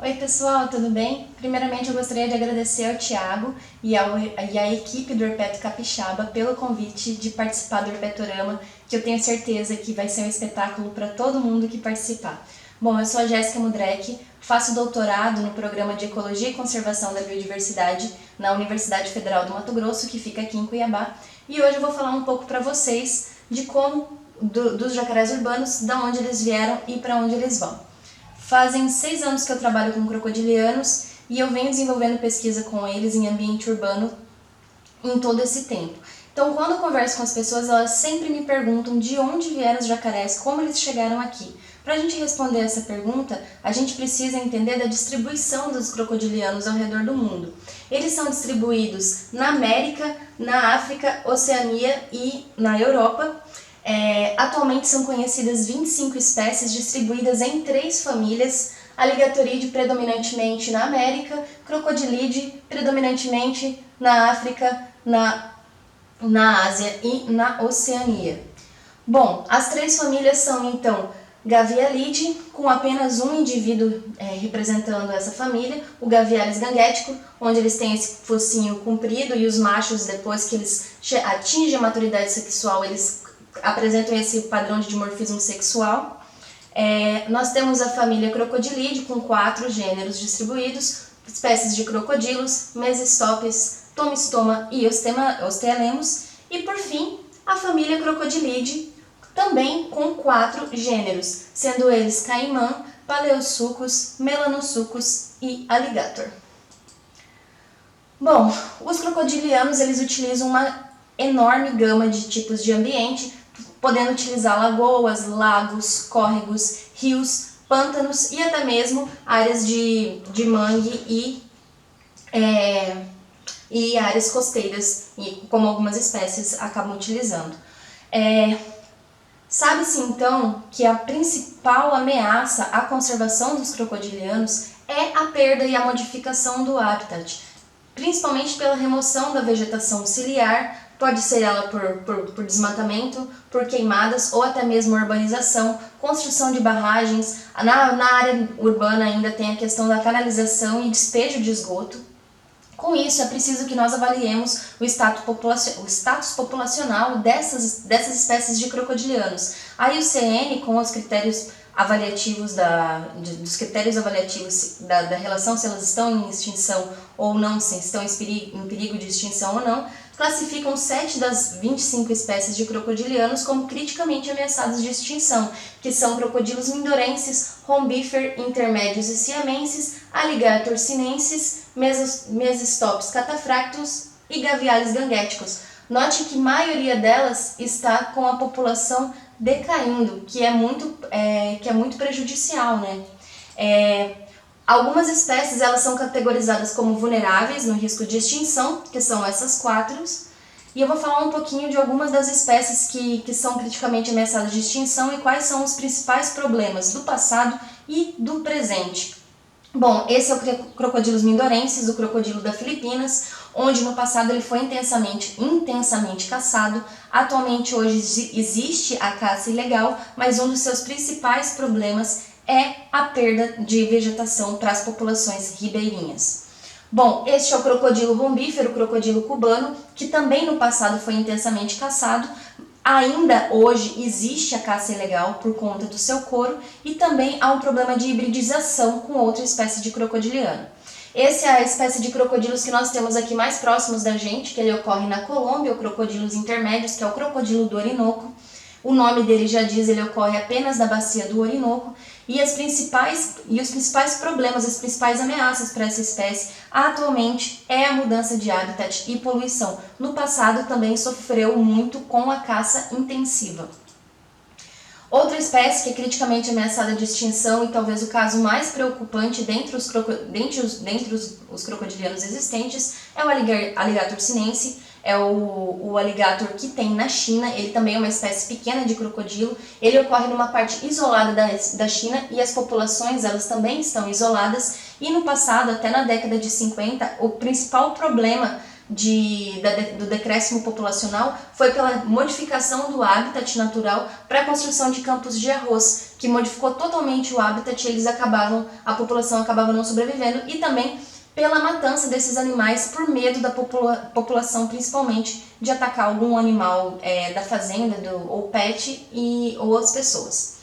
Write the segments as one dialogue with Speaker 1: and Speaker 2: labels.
Speaker 1: Oi pessoal, tudo bem? Primeiramente eu gostaria de agradecer ao Thiago e à equipe do Herpeto Capixaba pelo convite de participar do Herpetorama, que eu tenho certeza que vai ser um espetáculo para todo mundo que participar. Bom, eu sou a Jéssica Mudrek, faço doutorado no Programa de Ecologia e Conservação da Biodiversidade na Universidade Federal do Mato Grosso, que fica aqui em Cuiabá, e hoje eu vou falar um pouco para vocês de dos jacarés urbanos, de onde eles vieram e para onde eles vão. Fazem 6 anos que eu trabalho com crocodilianos e eu venho desenvolvendo pesquisa com eles em ambiente urbano em todo esse tempo. Então, quando eu converso com as pessoas, elas sempre me perguntam de onde vieram os jacarés, como eles chegaram aqui. Para a gente responder essa pergunta, a gente precisa entender da distribuição dos crocodilianos ao redor do mundo. Eles são distribuídos na América, na África, Oceania e na Europa. Atualmente são conhecidas 25 espécies distribuídas em 3 famílias: Alligatoridae predominantemente na América, Crocodilidae predominantemente na África, na Ásia e na Oceania. Bom, as 3 famílias são então Gavialidae, com apenas um indivíduo representando essa família, o Gavialis ganguético, onde eles têm esse focinho comprido e os machos, depois que eles atingem a maturidade sexual, eles apresentam esse padrão de dimorfismo sexual. Nós temos a família Crocodilidae, com 4 gêneros distribuídos, espécies de crocodilos, Mesistopes, Tomistoma e Ostealemos, e por fim a família Crocodilidae, também com 4 gêneros, sendo eles Caimã, Paleosuchus, Melanosuchus e Alligator. Bom, os crocodilianos eles utilizam uma enorme gama de tipos de ambiente, podendo utilizar lagoas, lagos, córregos, rios, pântanos e até mesmo áreas de mangue e áreas costeiras, como algumas espécies acabam utilizando. Sabe-se então que a principal ameaça à conservação dos crocodilianos é a perda e a modificação do habitat, principalmente pela remoção da vegetação ciliar. Pode ser ela por desmatamento, por queimadas ou até mesmo urbanização, construção de barragens. Na área urbana ainda tem a questão da canalização e despejo de esgoto. Com isso, é preciso que nós avaliemos o status populacional dessas espécies de crocodilianos. A IUCN, com os critérios avaliativos da relação se elas estão em extinção ou não, se estão em perigo de extinção ou não, classificam 7 das 25 espécies de crocodilianos como criticamente ameaçados de extinção, que são crocodilos mindorenses, Rombifer intermédios e siamenses, Alligator sinensis, Mesistopes cataphractus e Gavialis ganguéticos. Note que a maioria delas está com a população decaindo, que é muito prejudicial, né? Algumas espécies elas são categorizadas como vulneráveis no risco de extinção, que são essas 4, e eu vou falar um pouquinho de algumas das espécies que são criticamente ameaçadas de extinção e quais são os principais problemas do passado e do presente. Bom, esse é o Crocodilus mindorensis, o crocodilo da Filipinas, onde no passado ele foi intensamente caçado. Atualmente hoje existe a caça ilegal, mas um dos seus principais problemas é a perda de vegetação para as populações ribeirinhas. Bom, este é o crocodilo rombífero, o crocodilo cubano, que também no passado foi intensamente caçado. Ainda hoje existe a caça ilegal por conta do seu couro e também há um problema de hibridização com outra espécie de crocodiliano. Essa é a espécie de crocodilos que nós temos aqui mais próximos da gente, que ele ocorre na Colômbia, o crocodilos intermédios, que é o crocodilo do Orinoco. O nome dele já diz, ele ocorre apenas na bacia do Orinoco, e os principais problemas, as principais ameaças para essa espécie atualmente é a mudança de habitat e poluição. No passado também sofreu muito com a caça intensiva. Outra espécie que é criticamente ameaçada de extinção e talvez o caso mais preocupante dentre os crocodilianos existentes é o Alligator sinensis. É o alligator que tem na China. Ele também é uma espécie pequena de crocodilo. Ele ocorre numa parte isolada da China e as populações elas também estão isoladas. E no passado, até na década de 50, o principal problema do decréscimo populacional foi pela modificação do habitat natural para a construção de campos de arroz, que modificou totalmente o habitat e a população acabava não sobrevivendo, e também pela matança desses animais por medo da população, principalmente, de atacar algum animal da fazenda ou pet ou as pessoas.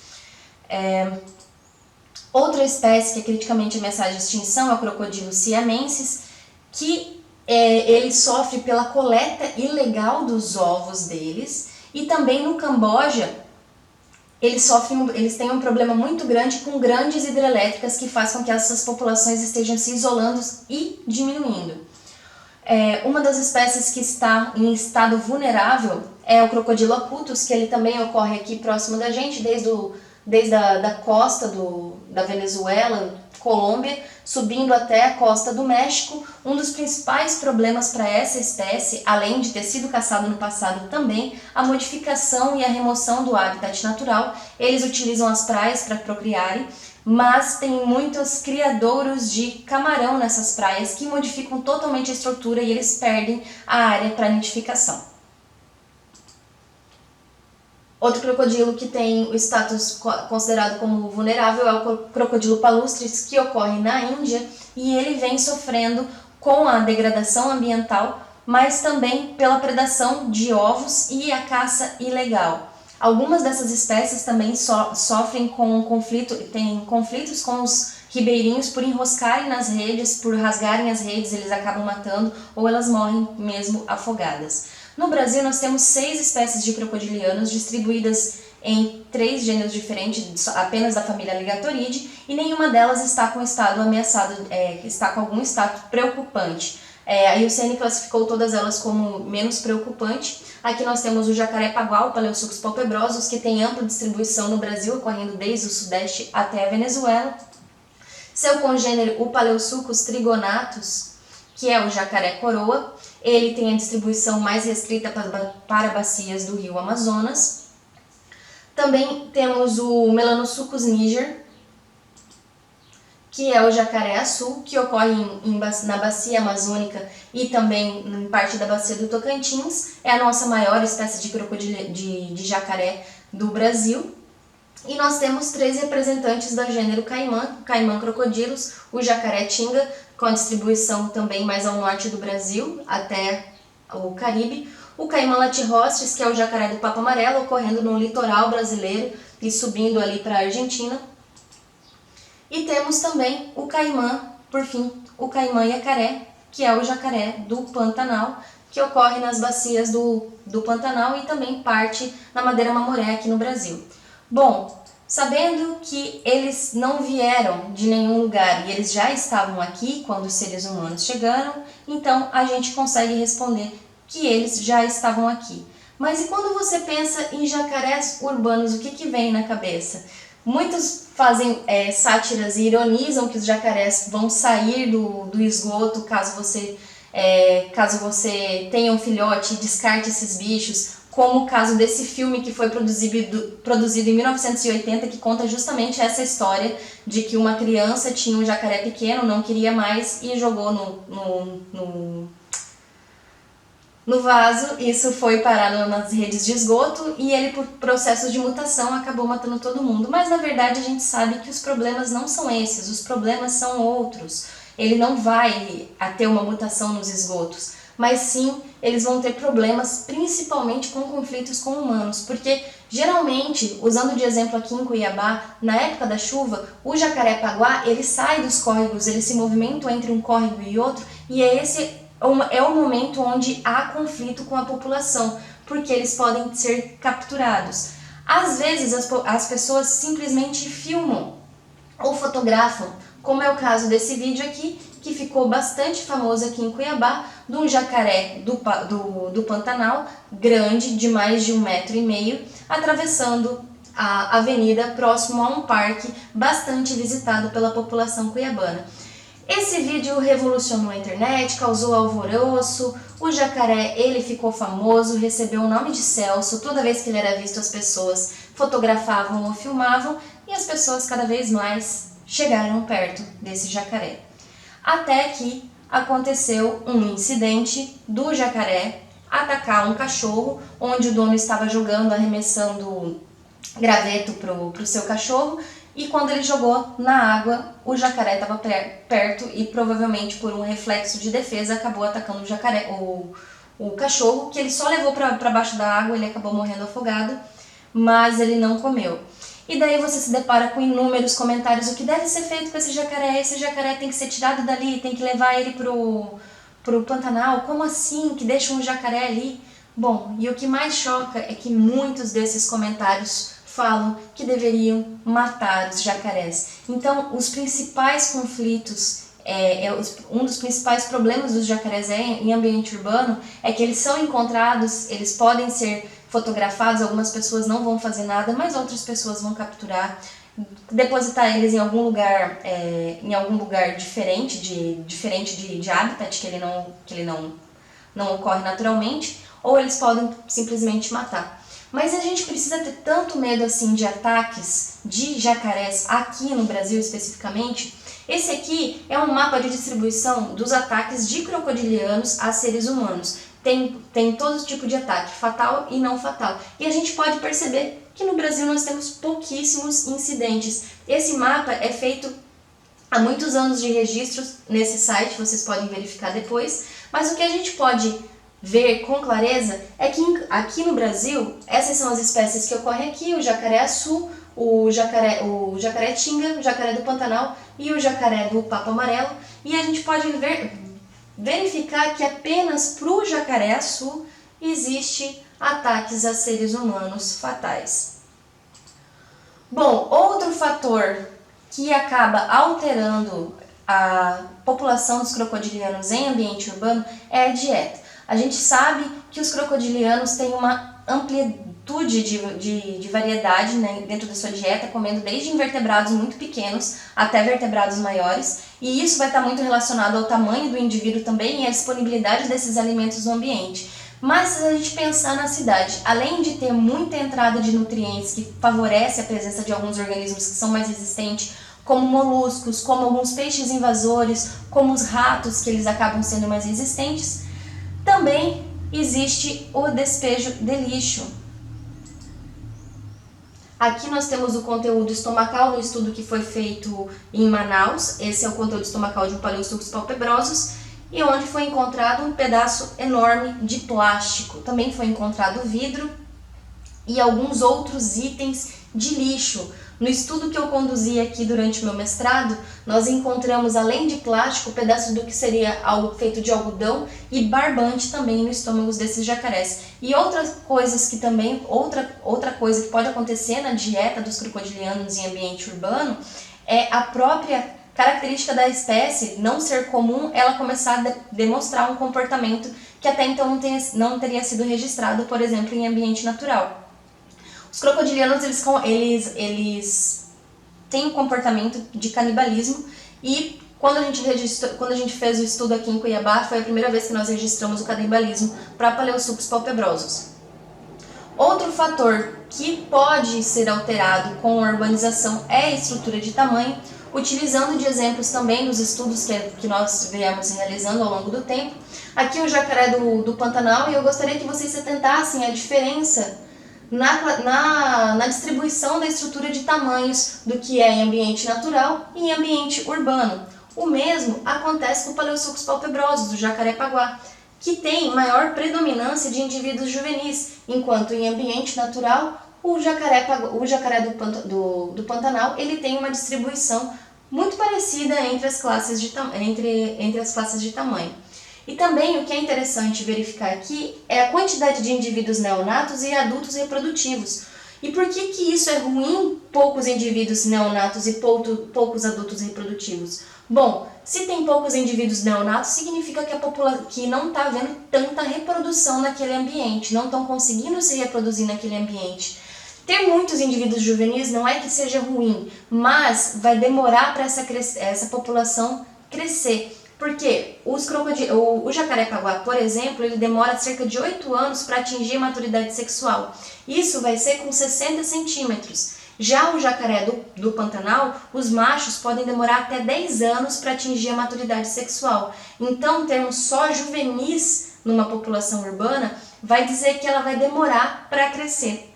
Speaker 1: Outra espécie que é criticamente ameaçada de extinção é o crocodilo siamensis, que ele sofre pela coleta ilegal dos ovos deles, e também no Camboja eles têm um problema muito grande com grandes hidrelétricas que faz com que essas populações estejam se isolando e diminuindo. Uma das espécies que está em estado vulnerável é o crocodilo acutus, que ele também ocorre aqui próximo da gente, desde a costa da Venezuela, Colômbia, subindo até a costa do México. Um dos principais problemas para essa espécie, além de ter sido caçado no passado também, a modificação e a remoção do habitat natural. Eles utilizam as praias para procriarem, mas tem muitos criadouros de camarão nessas praias que modificam totalmente a estrutura e eles perdem a área para nidificação. Outro crocodilo que tem o status considerado como vulnerável é o crocodilo palustris, que ocorre na Índia, e ele vem sofrendo com a degradação ambiental, mas também pela predação de ovos e a caça ilegal. Algumas dessas espécies também sofrem têm conflitos com os ribeirinhos por enroscarem nas redes, por rasgarem as redes, eles acabam matando ou elas morrem mesmo afogadas. No Brasil, nós temos 6 espécies de crocodilianos distribuídas em 3 gêneros diferentes, apenas da família Ligatoridae, e nenhuma delas está com estado ameaçado, está com algum estado preocupante. A IUCN classificou todas elas como menos preocupante. Aqui nós temos o jacaré-paguá, o Paleosucus palpebrosus, que tem ampla distribuição no Brasil, ocorrendo desde o sudeste até a Venezuela. Seu congênero, o Paleosucus trigonatus, que é o jacaré-coroa, ele tem a distribuição mais restrita para bacias do rio Amazonas. Também temos o Melanosuchus niger, que é o jacaré-açu, que ocorre na bacia amazônica e também em parte da bacia do Tocantins. É a nossa maior espécie de jacaré do Brasil. E nós temos 3 representantes do gênero Caimã crocodilus, o jacaré-tinga, com a distribuição também mais ao norte do Brasil, até o Caribe, o Caimã latirostris, que é o jacaré do papo amarelo, ocorrendo no litoral brasileiro e subindo ali para a Argentina. E temos também o caimã, por fim, o caimã iacaré, que é o jacaré do Pantanal, que ocorre nas bacias do Pantanal e também parte na Madeira Mamoré aqui no Brasil. Bom, sabendo que eles não vieram de nenhum lugar e eles já estavam aqui quando os seres humanos chegaram, então a gente consegue responder que eles já estavam aqui. Mas e quando você pensa em jacarés urbanos, o que vem na cabeça? Muitos fazem sátiras e ironizam que os jacarés vão sair do esgoto caso você tenha um filhote e descarte esses bichos, como o caso desse filme que foi produzido em 1980, que conta justamente essa história de que uma criança tinha um jacaré pequeno, não queria mais e jogou no vaso. Isso foi parar nas redes de esgoto e ele, por processos de mutação, acabou matando todo mundo. Mas na verdade a gente sabe que os problemas não são esses, os problemas são outros. Ele não vai ter uma mutação nos esgotos, mas sim eles vão ter problemas principalmente com conflitos com humanos, porque geralmente, usando de exemplo aqui em Cuiabá, na época da chuva, o jacaré-paguá ele sai dos córregos, ele se movimenta entre um córrego e outro, e esse é o momento onde há conflito com a população, porque eles podem ser capturados. Às vezes as pessoas simplesmente filmam ou fotografam, como é o caso desse vídeo aqui, que ficou bastante famoso aqui em Cuiabá, de um jacaré do Pantanal, grande, de mais de 1,5 m, atravessando a avenida próximo a um parque bastante visitado pela população cuiabana. Esse vídeo revolucionou a internet, causou alvoroço, o jacaré ele ficou famoso, recebeu o nome de Celso, toda vez que ele era visto as pessoas fotografavam ou filmavam e as pessoas cada vez mais chegaram perto desse jacaré. Até que aconteceu um incidente do jacaré atacar um cachorro, onde o dono estava jogando, arremessando graveto pro seu cachorro, e quando ele jogou na água, o jacaré estava perto e provavelmente por um reflexo de defesa acabou atacando o cachorro, que ele só levou para baixo da água, ele acabou morrendo afogado, mas ele não comeu. E daí você se depara com inúmeros comentários: o que deve ser feito com esse jacaré tem que ser tirado dali, tem que levar ele pro Pantanal, como assim que deixam um jacaré ali? Bom, e o que mais choca é que muitos desses comentários falam que deveriam matar os jacarés. Então, os principais conflitos, um dos principais problemas dos jacarés em ambiente urbano é que eles são encontrados, eles podem ser fotografados, algumas pessoas não vão fazer nada, mas outras pessoas vão capturar, depositar eles em algum lugar, diferente de habitat, que ele não ocorre naturalmente, ou eles podem simplesmente matar. Mas a gente precisa ter tanto medo assim de ataques de jacarés aqui no Brasil especificamente? Esse aqui é um mapa de distribuição dos ataques de crocodilianos a seres humanos. Tem todo tipo de ataque, fatal e não fatal. E a gente pode perceber que no Brasil nós temos pouquíssimos incidentes. Esse mapa é feito há muitos anos de registros nesse site, vocês podem verificar depois, mas o que a gente pode ver com clareza é que aqui no Brasil, essas são as espécies que ocorrem aqui: o jacaré-açu, o jacaré-tinga, o jacaré do Pantanal e o jacaré do papo amarelo, e a gente pode verificar que apenas para o jacaré-açu existe ataques a seres humanos fatais. Bom, outro fator que acaba alterando a população dos crocodilianos em ambiente urbano é a dieta. A gente sabe que os crocodilianos têm uma amplitude de variedade, né, dentro da sua dieta, comendo desde invertebrados muito pequenos até vertebrados maiores, e isso vai estar muito relacionado ao tamanho do indivíduo também e à disponibilidade desses alimentos no ambiente. Mas se a gente pensar na cidade, além de ter muita entrada de nutrientes que favorece a presença de alguns organismos que são mais resistentes, como moluscos, como alguns peixes invasores, como os ratos, que eles acabam sendo mais resistentes, também existe o despejo de lixo. Aqui nós temos o conteúdo estomacal no estudo que foi feito em Manaus. Esse é o conteúdo estomacal de um Paleosucos palpebrosus, e onde foi encontrado um pedaço enorme de plástico. Também foi encontrado vidro e alguns outros itens de lixo. No estudo que eu conduzi aqui durante o meu mestrado, nós encontramos, além de plástico, pedaços do que seria algo feito de algodão e barbante também no estômago desses jacarés. E outras coisas que também, outra coisa que pode acontecer na dieta dos crocodilianos em ambiente urbano é a própria característica da espécie não ser comum, ela começar a demonstrar um comportamento que até então não teria sido registrado, por exemplo, em ambiente natural. Os crocodilianos, eles têm um comportamento de canibalismo, e quando a gente fez o estudo aqui em Cuiabá, foi a primeira vez que nós registramos o canibalismo para Paleosucos palpebrosus. Outro fator que pode ser alterado com a urbanização é a estrutura de tamanho, utilizando de exemplos também dos estudos que nós viemos realizando ao longo do tempo. Aqui o jacaré do Pantanal, e eu gostaria que vocês se atentassem à diferença na distribuição da estrutura de tamanhos do que é em ambiente natural e em ambiente urbano. O mesmo acontece com o Paleosucos palpebrosus, do jacaré-paguá, que tem maior predominância de indivíduos juvenis, enquanto em ambiente natural o jacaré do Pantanal ele tem uma distribuição muito parecida entre as classes de tamanho. E também o que é interessante verificar aqui é a quantidade de indivíduos neonatos e adultos reprodutivos. E por que isso é ruim, poucos indivíduos neonatos e poucos adultos reprodutivos? Bom, se tem poucos indivíduos neonatos, significa que não está havendo tanta reprodução naquele ambiente, não estão conseguindo se reproduzir naquele ambiente. Ter muitos indivíduos juvenis não é que seja ruim, mas vai demorar para essa população crescer. Porque o jacaré-paguá, por exemplo, ele demora cerca de 8 anos para atingir a maturidade sexual. Isso vai ser com 60 centímetros. Já o jacaré do Pantanal, os machos podem demorar até 10 anos para atingir a maturidade sexual. Então, termos só juvenis numa população urbana vai dizer que ela vai demorar para crescer.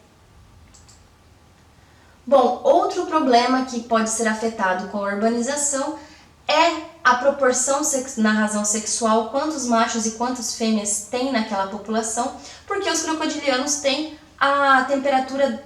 Speaker 1: Bom, outro problema que pode ser afetado com a urbanização é a proporção na razão sexual, quantos machos e quantas fêmeas tem naquela população, porque os crocodilianos têm a temperatura,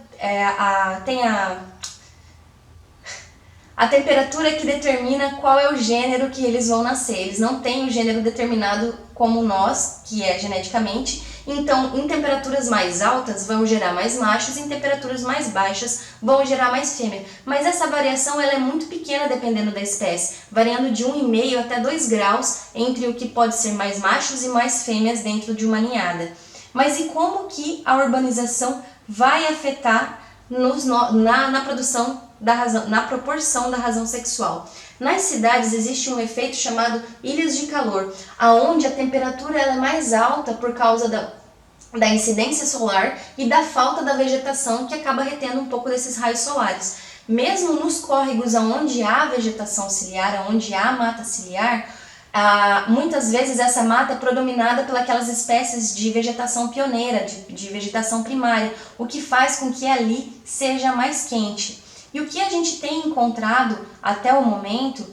Speaker 1: a temperatura que determina qual é o gênero que eles vão nascer. Eles não têm o gênero determinado como nós, que é geneticamente. Então, em temperaturas mais altas vão gerar mais machos, em temperaturas mais baixas vão gerar mais fêmeas. Mas essa variação ela é muito pequena dependendo da espécie, variando de 1,5 até 2 graus entre o que pode ser mais machos e mais fêmeas dentro de uma ninhada. Mas e como que a urbanização vai afetar na produção da razão, na proporção da razão sexual? Nas cidades existe um efeito chamado ilhas de calor, aonde a temperatura ela é mais alta por causa da incidência solar e da falta da vegetação, que acaba retendo um pouco desses raios solares. Mesmo nos córregos onde há vegetação ciliar, onde há mata ciliar, muitas vezes essa mata é predominada pelas espécies de vegetação pioneira, de vegetação primária, o que faz com que ali seja mais quente. E o que a gente tem encontrado até o momento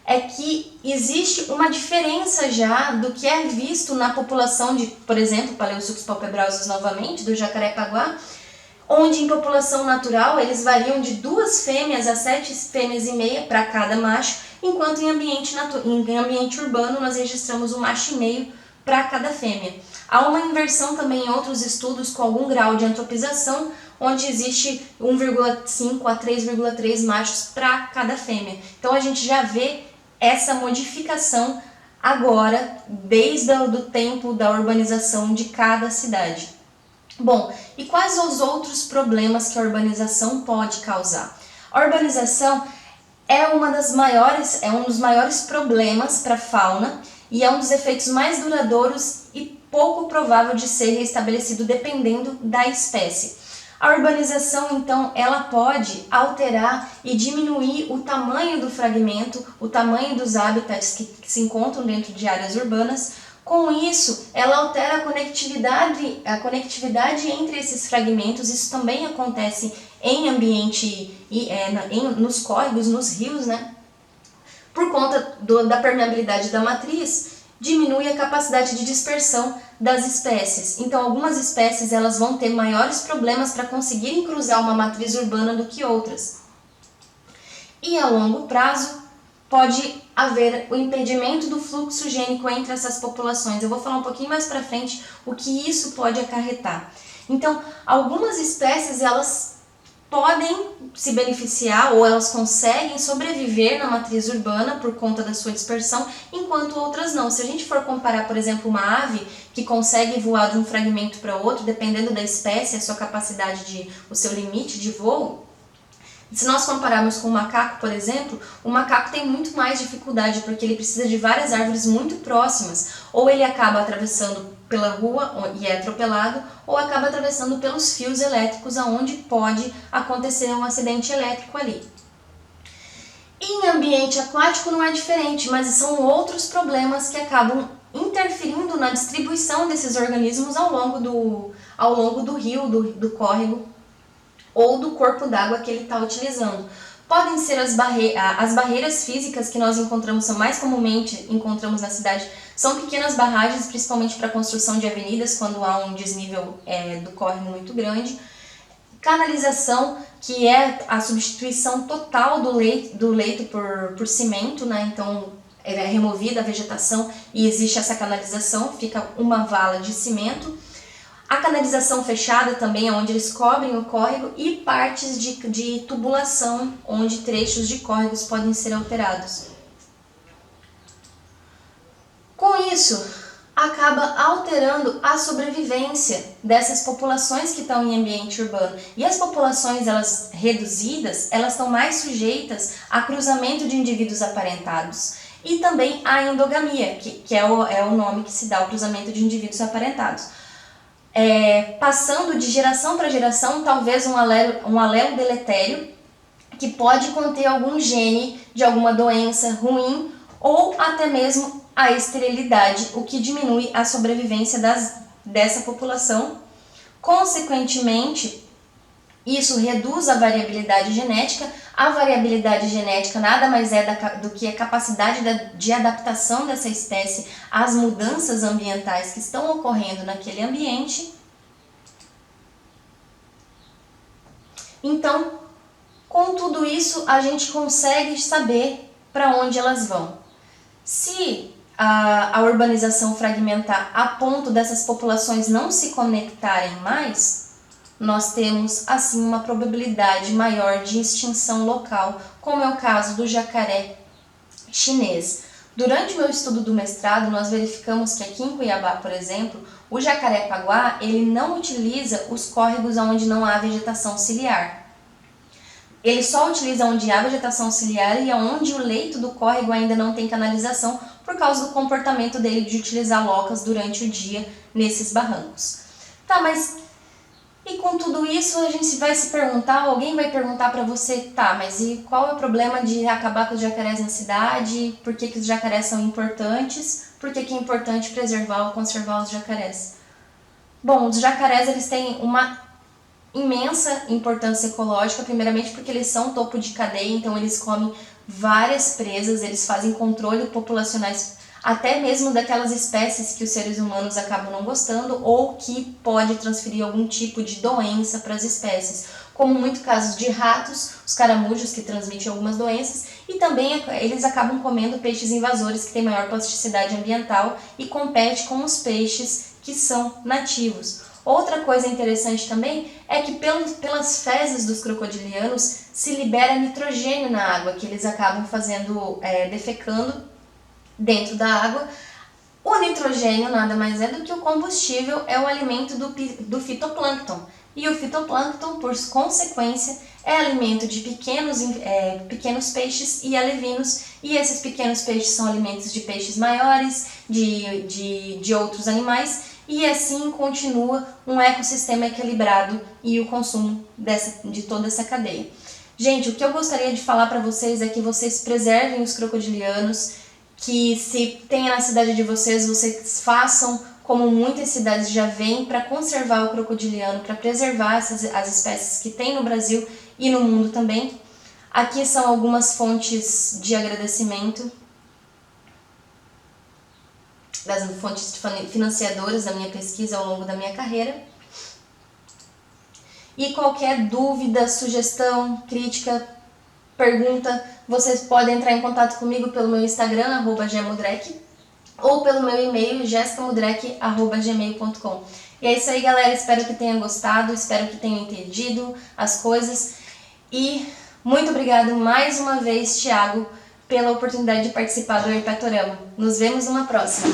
Speaker 1: é que existe uma diferença já do que é visto na população de, por exemplo, Paleosuchus palpebrausus novamente, do jacaré-paguá, onde em população natural eles variam de 2 fêmeas a 7 fêmeas e meia para cada macho, enquanto em ambiente urbano nós registramos 1,5 macho para cada fêmea. Há uma inversão também em outros estudos com algum grau de antropização, onde existe 1,5 a 3,3 machos para cada fêmea. Então a gente já vê essa modificação agora, desde o tempo da urbanização de cada cidade. Bom, e quais os outros problemas que a urbanização pode causar? A urbanização é um dos maiores problemas para a fauna e é um dos efeitos mais duradouros e pouco provável de ser restabelecido dependendo da espécie. A urbanização, então, ela pode alterar e diminuir o tamanho do fragmento, o tamanho dos habitats que se encontram dentro de áreas urbanas. Com isso, ela altera a conectividade entre esses fragmentos. Isso também acontece em ambiente, nos córregos, nos rios, né? Por conta da permeabilidade da matriz, diminui a capacidade de dispersão das espécies. Então, algumas espécies elas vão ter maiores problemas para conseguirem cruzar uma matriz urbana do que outras. E a longo prazo, pode haver o impedimento do fluxo gênico entre essas populações. Eu vou falar um pouquinho mais para frente o que isso pode acarretar. Então, algumas espécies elas podem se beneficiar ou elas conseguem sobreviver na matriz urbana por conta da sua dispersão, enquanto outras não. Se a gente for comparar, por exemplo, uma ave que consegue voar de um fragmento para outro, dependendo da espécie, a sua capacidade o seu limite de voo, se nós compararmos com o macaco, por exemplo, o macaco tem muito mais dificuldade porque ele precisa de várias árvores muito próximas, ou ele acaba atravessando pela rua e é atropelado, ou acaba atravessando pelos fios elétricos, aonde pode acontecer um acidente elétrico ali. Em ambiente aquático não é diferente, mas são outros problemas que acabam interferindo na distribuição desses organismos ao longo do rio, do córrego, ou do corpo d'água que ele está utilizando. Podem ser as barreiras físicas que nós mais comumente encontramos na cidade, são pequenas barragens, principalmente para a construção de avenidas, quando há um desnível do córrego muito grande. Canalização, que é a substituição total do leito por cimento, né? Então é removida a vegetação e existe essa canalização, fica uma vala de cimento. A canalização fechada também, onde eles cobrem o córrego, e partes de tubulação, onde trechos de córregos podem ser alterados. Com isso, acaba alterando a sobrevivência dessas populações que estão em ambiente urbano. E as populações elas reduzidas, elas estão mais sujeitas a cruzamento de indivíduos aparentados. E também a endogamia, que é o nome que se dá ao cruzamento de indivíduos aparentados. passando de geração para geração, talvez um alelo deletério, que pode conter algum gene de alguma doença ruim ou até mesmo a esterilidade, o que diminui a sobrevivência dessa população. Consequentemente, isso reduz a variabilidade genética. A variabilidade genética nada mais é do que a capacidade de adaptação dessa espécie às mudanças ambientais que estão ocorrendo naquele ambiente. Então, com tudo isso, a gente consegue saber para onde elas vão. Se a urbanização fragmentar a ponto dessas populações não se conectarem mais, nós temos assim uma probabilidade maior de extinção local, como é o caso do jacaré chinês. Durante o meu estudo do mestrado, nós verificamos que aqui em Cuiabá, por exemplo, o jacaré-paguá, ele não utiliza os córregos onde não há vegetação ciliar. Ele só utiliza onde há vegetação ciliar e onde o leito do córrego ainda não tem canalização, por causa do comportamento dele de utilizar locas durante o dia nesses barrancos. Tá, mas e com tudo isso a gente vai se perguntar, alguém vai perguntar para você, tá, mas e qual é o problema de acabar com os jacarés na cidade? Por que os jacarés são importantes? Por que é importante preservar ou conservar os jacarés? Bom, os jacarés eles têm uma imensa importância ecológica, primeiramente porque eles são topo de cadeia, então eles comem várias presas, eles fazem controle populacionais até mesmo daquelas espécies que os seres humanos acabam não gostando ou que pode transferir algum tipo de doença para as espécies, como muito casos de ratos, os caramujos que transmitem algumas doenças, e também eles acabam comendo peixes invasores que têm maior plasticidade ambiental e compete com os peixes que são nativos. Outra coisa interessante também é que pelas fezes dos crocodilianos se libera nitrogênio na água, que eles acabam defecando dentro da água. O nitrogênio nada mais é do que o combustível, é o alimento do fitoplâncton. E o fitoplâncton, por consequência, é alimento de pequenos peixes e alevinos, e esses pequenos peixes são alimentos de peixes maiores, de outros animais, e assim continua um ecossistema equilibrado e o consumo de toda essa cadeia. Gente, o que eu gostaria de falar para vocês é que vocês preservem os crocodilianos, que se tenha na cidade de vocês façam como muitas cidades já vêm para conservar o crocodiliano, para preservar as espécies que tem no Brasil e no mundo também. Aqui são algumas fontes de agradecimento, das fontes financiadoras da minha pesquisa ao longo da minha carreira. E qualquer dúvida, sugestão, crítica, pergunta, vocês podem entrar em contato comigo pelo meu Instagram, @gemudrek, ou pelo meu e-mail, jessicamudrek@gmail.com. E é isso aí, galera. Espero que tenham gostado, espero que tenham entendido as coisas. E muito obrigado mais uma vez, Thiago, pela oportunidade de participar do Herpetorama. Nos vemos numa próxima.